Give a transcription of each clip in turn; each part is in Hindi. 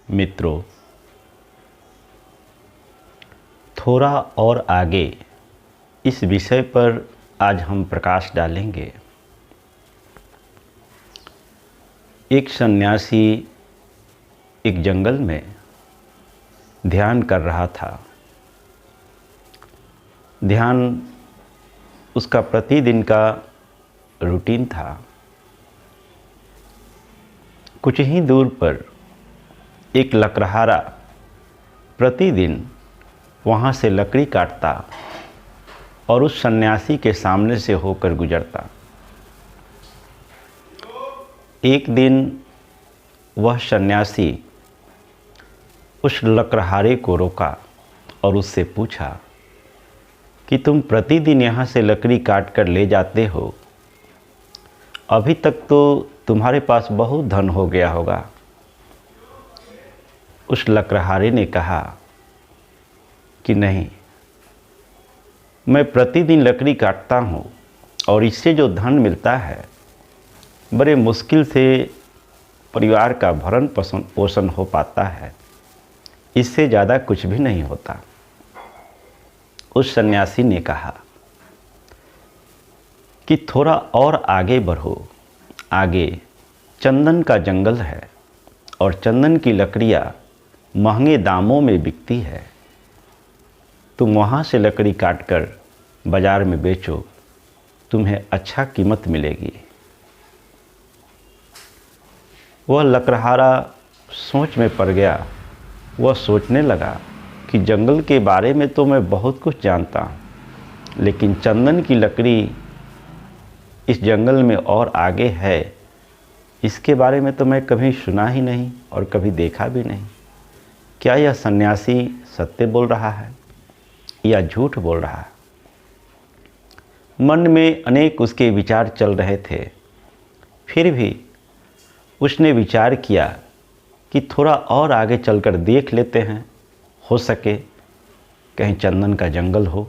मित्रों, थोड़ा और आगे इस विषय पर आज हम प्रकाश डालेंगे। एक सन्यासी एक जंगल में ध्यान कर रहा था। ध्यान उसका प्रतिदिन का रूटीन था। कुछ ही दूर पर एक लकड़हारा प्रतिदिन वहाँ से लकड़ी काटता और उस सन्यासी के सामने से होकर गुजरता। एक दिन वह सन्यासी उस लकड़हारे को रोका और उससे पूछा कि तुम प्रतिदिन यहाँ से लकड़ी काट कर ले जाते हो, अभी तक तो तुम्हारे पास बहुत धन हो गया होगा। उस लकड़हारे ने कहा कि नहीं, मैं प्रतिदिन लकड़ी काटता हूँ और इससे जो धन मिलता है बड़े मुश्किल से परिवार का भरण पोषण हो पाता है, इससे ज़्यादा कुछ भी नहीं होता। उस सन्यासी ने कहा कि थोड़ा और आगे बढ़ो। आगे चंदन का जंगल है और चंदन की लकड़ियाँ महंगे दामों में बिकती है। तुम वहाँ से लकड़ी काटकर बाज़ार में बेचो, तुम्हें अच्छा कीमत मिलेगी। वह लकड़हारा सोच में पड़ गया। वह सोचने लगा कि जंगल के बारे में तो मैं बहुत कुछ जानता हूँ, लेकिन चंदन की लकड़ी इस जंगल में और आगे है, इसके बारे में तो मैं कभी सुना ही नहीं और कभी देखा भी नहीं। क्या यह सन्यासी सत्य बोल रहा है या झूठ बोल रहा है? मन में अनेक उसके विचार चल रहे थे। फिर भी उसने विचार किया कि थोड़ा और आगे चलकर देख लेते हैं, हो सके कहीं चंदन का जंगल हो।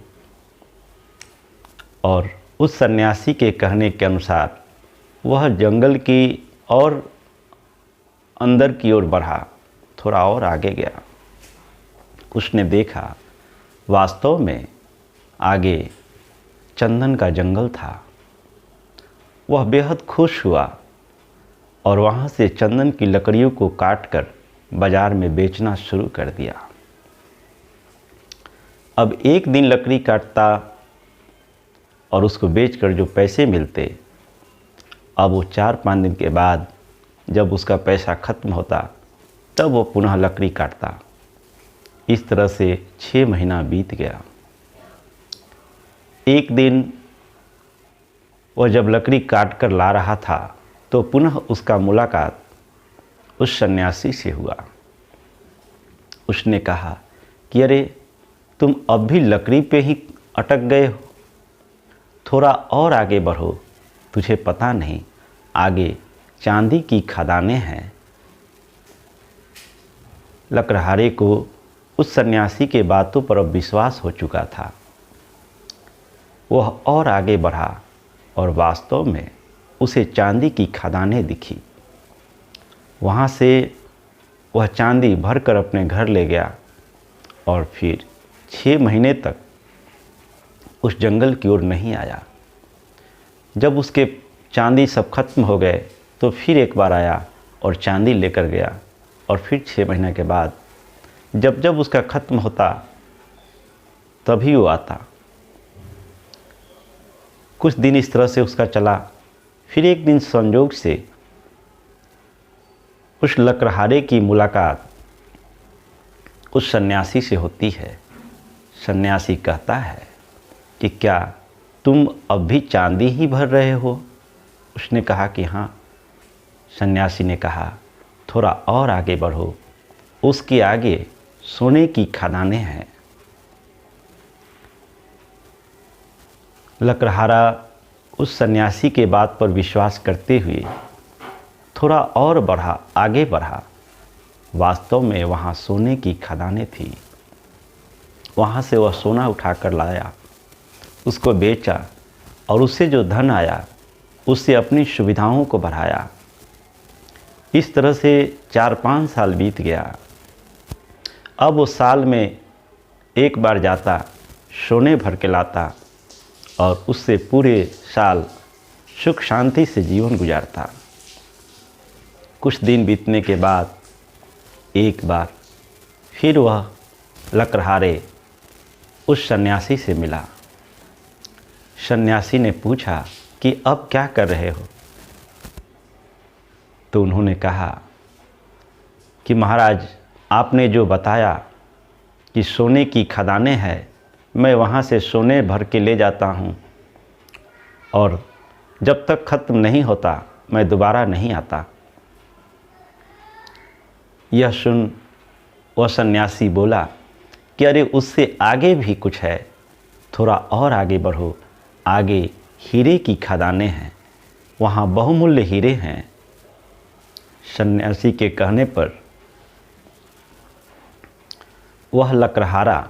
और उस सन्यासी के कहने के अनुसार वह जंगल की और अंदर की ओर बढ़ा, थोड़ा और आगे गया। उसने देखा वास्तव में आगे चंदन का जंगल था। वह बेहद खुश हुआ और वहाँ से चंदन की लकड़ियों को काटकर बाज़ार में बेचना शुरू कर दिया। अब एक दिन लकड़ी काटता और उसको बेचकर जो पैसे मिलते, अब वो 4-5 दिन के बाद जब उसका पैसा ख़त्म होता तब वो पुनः लकड़ी काटता। इस तरह से 6 महीना बीत गया। एक दिन वह जब लकड़ी काट कर ला रहा था तो पुनः उसका मुलाकात उस सन्यासी से हुआ। उसने कहा कि अरे, तुम अब भी लकड़ी पे ही अटक गए हो, थोड़ा और आगे बढ़ो। तुझे पता नहीं, आगे चांदी की खदानें हैं। लकड़हारे को उस सन्यासी के बातों पर अब विश्वास हो चुका था। वह और आगे बढ़ा और वास्तव में उसे चांदी की खदानें दिखी। वहाँ से वह चांदी भरकर अपने घर ले गया और फिर 6 महीने तक उस जंगल की ओर नहीं आया। जब उसके चांदी सब खत्म हो गए तो फिर एक बार आया और चांदी लेकर गया। और फिर 6 महीने के बाद जब जब उसका ख़त्म होता तभी वो आता। कुछ दिन इस तरह से उसका चला। फिर एक दिन संयोग से उस लकड़हारे की मुलाकात उस सन्यासी से होती है। सन्यासी कहता है कि क्या तुम अब भी चांदी ही भर रहे हो? उसने कहा कि हाँ। सन्यासी ने कहा थोड़ा और आगे बढ़ो, उसके आगे सोने की खदानें हैं। लकड़हारा उस सन्यासी के बात पर विश्वास करते हुए थोड़ा और बढ़ा, आगे बढ़ा। वास्तव में वहाँ सोने की खदानें थी। वहाँ से वह सोना उठाकर लाया, उसको बेचा और उससे जो धन आया उससे अपनी सुविधाओं को बढ़ाया। इस तरह से 4-5 साल बीत गया। अब वो साल में एक बार जाता, सोने भर के लाता और उससे पूरे साल सुख शांति से जीवन गुजारता। कुछ दिन बीतने के बाद एक बार फिर वह लकड़हारे उस सन्यासी से मिला। सन्यासी ने पूछा कि अब क्या कर रहे हो? तो उन्होंने कहा कि महाराज, आपने जो बताया कि सोने की खदानें हैं, मैं वहाँ से सोने भर के ले जाता हूँ और जब तक ख़त्म नहीं होता मैं दोबारा नहीं आता। यह सुन वह सन्यासी बोला कि अरे उससे आगे भी कुछ है, थोड़ा और आगे बढ़ो, आगे हीरे की खदानें हैं, वहाँ बहुमूल्य हीरे हैं। सन्यासी के कहने पर वह लकड़हारा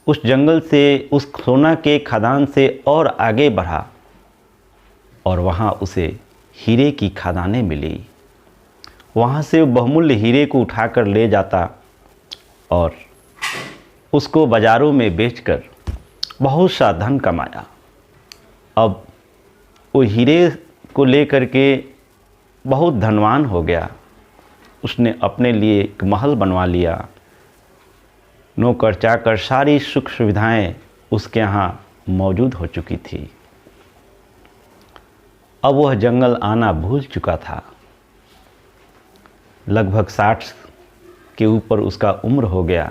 उस जंगल से, उस सोना के खदान से और आगे बढ़ा और वहाँ उसे हीरे की खदानें मिली। वहाँ से वो बहुमूल्य हीरे को उठाकर ले जाता और उसको बाज़ारों में बेचकर बहुत सा धन कमाया। अब वो हीरे को लेकर के बहुत धनवान हो गया। उसने अपने लिए एक महल बनवा लिया, नौकर चाकर सारी सुख सुविधाएं उसके यहाँ मौजूद हो चुकी थी। अब वह जंगल आना भूल चुका था। लगभग 60 के ऊपर उसका उम्र हो गया।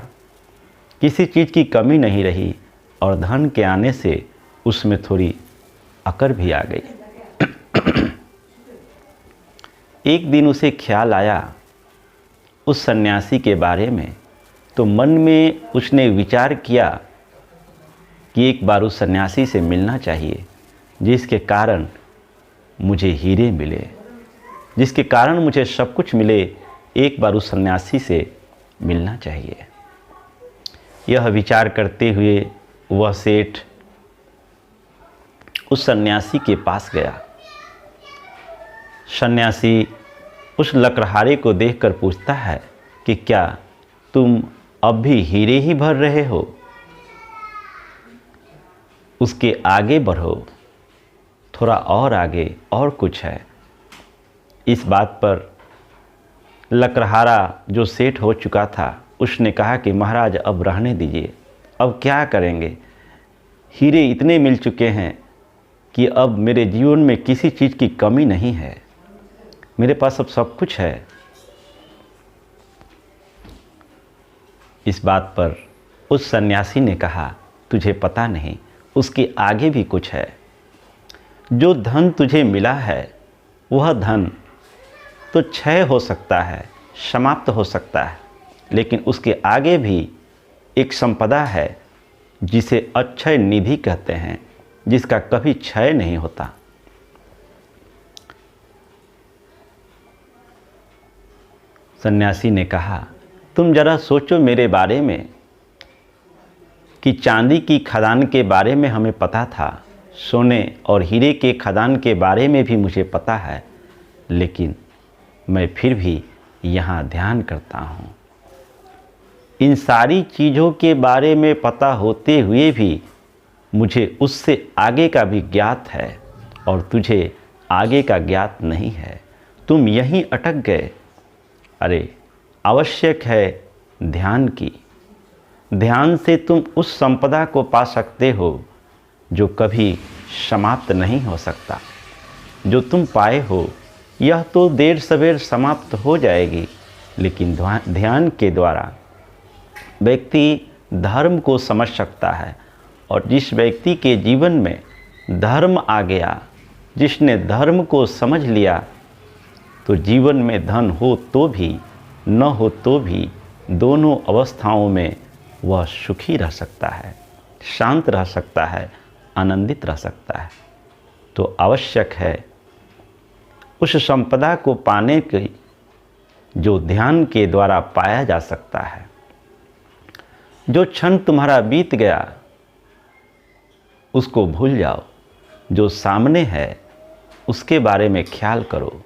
किसी चीज़ की कमी नहीं रही और धन के आने से उसमें थोड़ी अकड़ भी आ गई। एक दिन उसे ख्याल आया उस सन्यासी के बारे में, तो मन में उसने विचार किया कि एक बार उस सन्यासी से मिलना चाहिए, जिसके कारण मुझे हीरे मिले, जिसके कारण मुझे सब कुछ मिले। एक बार उस सन्यासी से मिलना चाहिए। यह विचार करते हुए वह सेठ उस सन्यासी के पास गया। सन्यासी उस लकड़हारे को देखकर पूछता है कि क्या तुम अब भी हीरे ही भर रहे हो? उसके आगे बढ़ो, थोड़ा और आगे और कुछ है। इस बात पर लकड़हारा जो सेठ हो चुका था, उसने कहा कि महाराज अब रहने दीजिए, अब क्या करेंगे? हीरे इतने मिल चुके हैं कि अब मेरे जीवन में किसी चीज़ की कमी नहीं है, मेरे पास अब सब कुछ है। इस बात पर उस सन्यासी ने कहा, तुझे पता नहीं, उसके आगे भी कुछ है। जो धन तुझे मिला है वह धन तो क्षय हो सकता है, समाप्त हो सकता है, लेकिन उसके आगे भी एक संपदा है जिसे अक्षय निधि कहते हैं, जिसका कभी क्षय नहीं होता। सन्यासी ने कहा, तुम जरा सोचो मेरे बारे में कि चांदी की खदान के बारे में हमें पता था, सोने और हीरे के खदान के बारे में भी मुझे पता है, लेकिन मैं फिर भी यहाँ ध्यान करता हूँ। इन सारी चीज़ों के बारे में पता होते हुए भी मुझे उससे आगे का भी ज्ञात है और तुझे आगे का ज्ञात नहीं है। तुम यहीं अटक गए। अरे आवश्यक है ध्यान की। ध्यान से तुम उस संपदा को पा सकते हो जो कभी समाप्त नहीं हो सकता। जो तुम पाए हो यह तो देर सवेर समाप्त हो जाएगी, लेकिन ध्यान के द्वारा व्यक्ति धर्म को समझ सकता है। और जिस व्यक्ति के जीवन में धर्म आ गया, जिसने धर्म को समझ लिया, तो जीवन में धन हो तो भी न हो तो भी दोनों अवस्थाओं में वह सुखी रह सकता है, शांत रह सकता है, आनंदित रह सकता है। तो आवश्यक है उस संपदा को पाने की जो ध्यान के द्वारा पाया जा सकता है। जो क्षण तुम्हारा बीत गया उसको भूल जाओ, जो सामने है उसके बारे में ख्याल करो।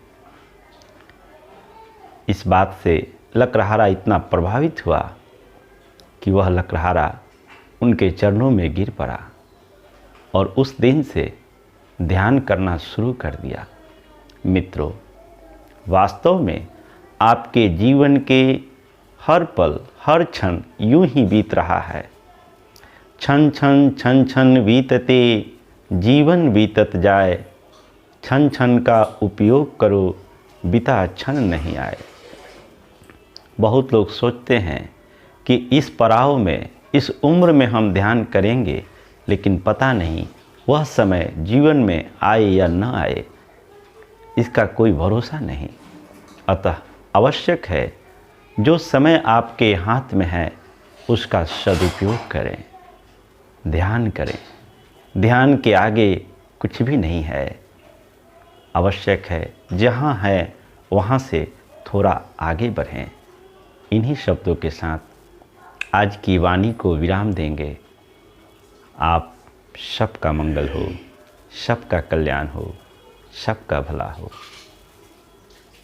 इस बात से लकड़हारा इतना प्रभावित हुआ कि वह लकड़हारा उनके चरणों में गिर पड़ा और उस दिन से ध्यान करना शुरू कर दिया। मित्रों, वास्तव में आपके जीवन के हर पल, हर क्षण यूं ही बीत रहा है। क्षण क्षण क्षण क्षण बीतते जीवन बीतत जाए, क्षण क्षण का उपयोग करो बीता क्षण नहीं आए। बहुत लोग सोचते हैं कि इस पड़ाव में, इस उम्र में हम ध्यान करेंगे, लेकिन पता नहीं वह समय जीवन में आए या न आए, इसका कोई भरोसा नहीं। अतः आवश्यक है जो समय आपके हाथ में है उसका सदुपयोग करें, ध्यान करें। ध्यान के आगे कुछ भी नहीं है। आवश्यक है जहाँ है वहाँ से थोड़ा आगे बढ़ें। इन्हीं शब्दों के साथ आज की वाणी को विराम देंगे। आप सबका मंगल हो, सबका कल्याण हो, सबका भला हो।